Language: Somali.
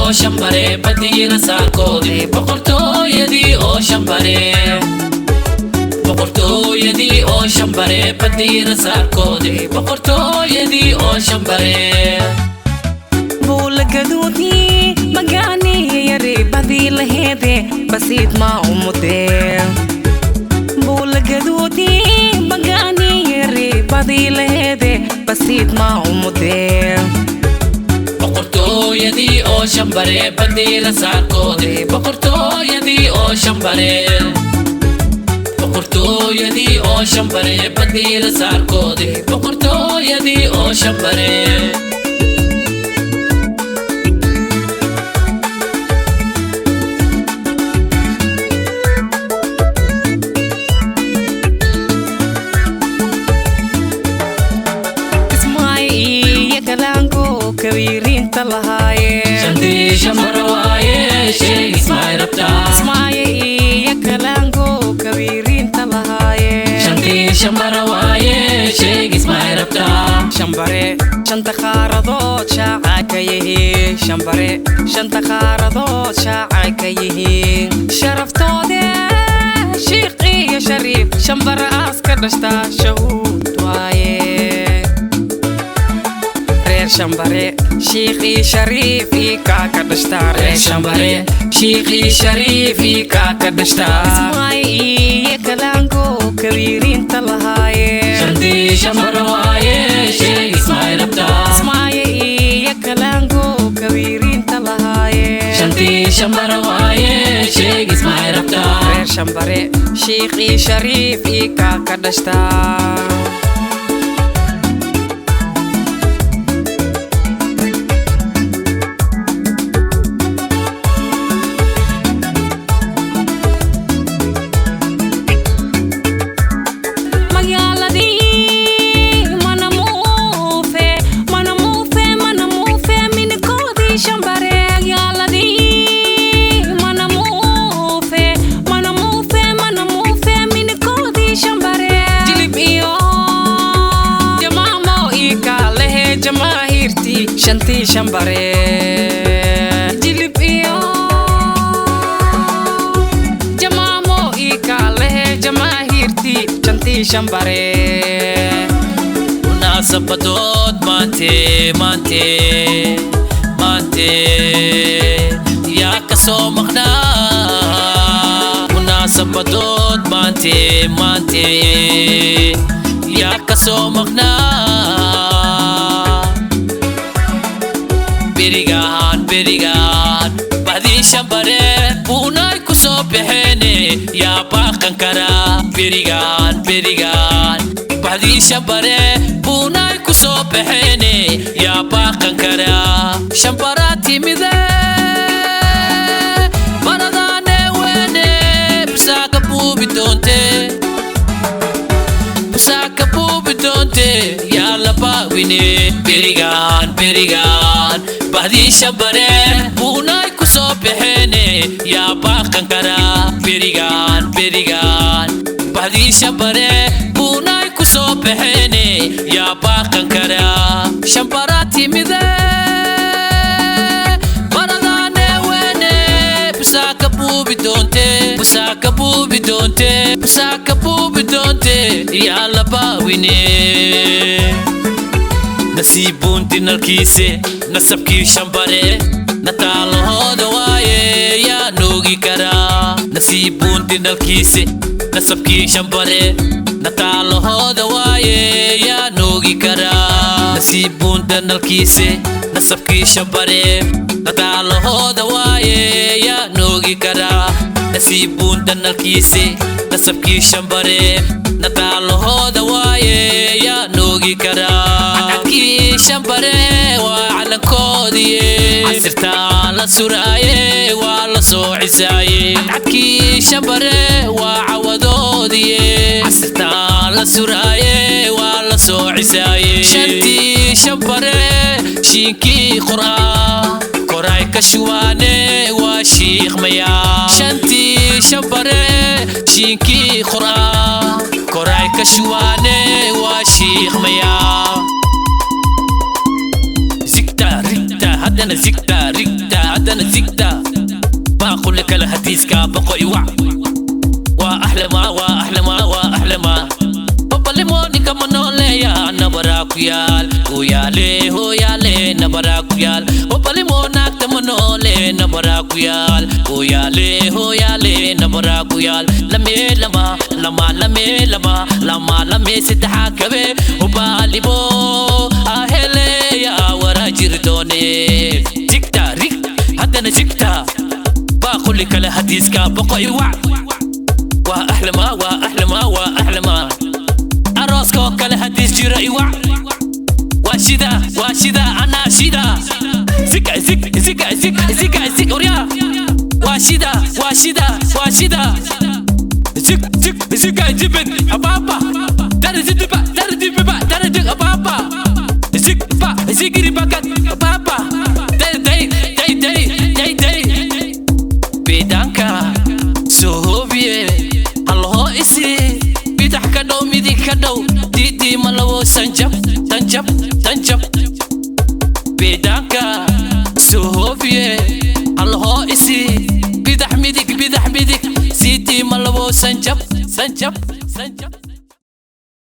oo shambare badiina saarkoodii boqortooyadii oo shambare boqortooyadii oo shambare badiina saarkoodii boqortooyadii oo shambare buula gaduudii magaani yari badii laheede basiid ma umudee buula gaduudii magaani yari badii laheede basiid ma umudee boqortooyadii oo shambare badiina saarkoodii boqortooyadii oo shambare boqortooyadii oo shambare badiina saarkoodii boqortooyadii oo shambare كبيرين تلهاي شندي شمرواي شيء اسمعي ربطا اسمعي يا كلانكو كبيرين تلهاي شندي شمرواي شيء اسمعي ربطا شمبري شنت خاردوت شاعكيه شمبري شنت خاردوت شاعكيه شرفتودي شيقي يا شريف شمبر اسكر دشتا شهود وايه شمبري شيخي شريفي كاكا دشتار شمبري شيخي شريفي كاكا دشتار اسمعي يا كلانكو كبيرين تلهاي شندي شمرواي شيء اسمعي ربطا اسمعي يا كلانكو كبيرين تلهاي شندي شمرواي شيء اسمعي ربطا شمبري شيخي شريفي كاكا دشتار شنتي شمبري جلب إيو جمامو إيكا له جماهيرتي شنتي شمبري مناسبة مانتي مانتي مانتي يا كسو مغنا مناسبة مانتي مانتي يا كسو مغنا berigaan badii shambare buunay ku soo baxeene yaa baaqan karaa berigaan badii shambare buunay ku soo baxeene yaa baaqan karaa shambara timide baradaane wene busaaka buubi doonte yaa la baawine berigaan badii shambare buunay ku soo baxeene yaa baaqan karaa berigaan badii shambare buunay ku soo baxeene yaa baaqan karaa shambara timide baradaane wene busaaka buubi doonte yaa la baawine nasiibunti nalkiise nasabkii shambare nataalahooda waaye yaa noogi karaa nasiibunti nalkiise nasabkii shambare nataalahooda waaye yaa noogi karaa nasiibunta nalkiise nasabkii shambare nataalahooda waaye yaa noogi karaa nasiibunta nalkiise nasabkii shambare nataalahooda waaye yaa noogi karaa shambare waa calankoodii casirtaa la suraaye waa la soo cisaaye cadkii shambare waa cawadoodii casirtaa la suraaye waa la soo cisaaye shantii shambare shiinkii qur'aan koray ka shuwaane waa shiikh mayaa shantii shambare shiinkii qur'aan koray ka shuwaane waa shiikh mayaa هدنا زكتا ركتا هدنا سدا باقول لك الحديث كابقو إيوع وأحلى ما وأحلى ما وأحلى ما وبلموني كمنولي يا نبرا كيال كيالي هو يالي نبرا كيال وبلمونك تمنولي نبرا كيال كيالي هو يالي نبرا كيال لمي لما لما لمي لما لما لمي ستحاكبي وبالبو أهلي يا ورا جردوني جكتا ريك هدنا جكتا باقول لك الحديث كابقو إيوع وأحلى ما وأحلى ما وأحلى ما أروسكو كالحديث جرى إيوع واشدا واشدا أنا شدا زكا زك زكا زك زكا زك أوريا واشدا واشدا واشدا زك زك زكا جبن أبابا دار زدبا دار دبا دار دك أبابا زك با زكري باكات أبابا داي داي داي داي داي بدانكا سوبيه الله إسي بدح كدو ميدي كدو ديدي ملو سنجب سنجب سنجب بدانكا سوبيه الله إسي بدح ميدك سيدي ملو سنجب سنجب سنجب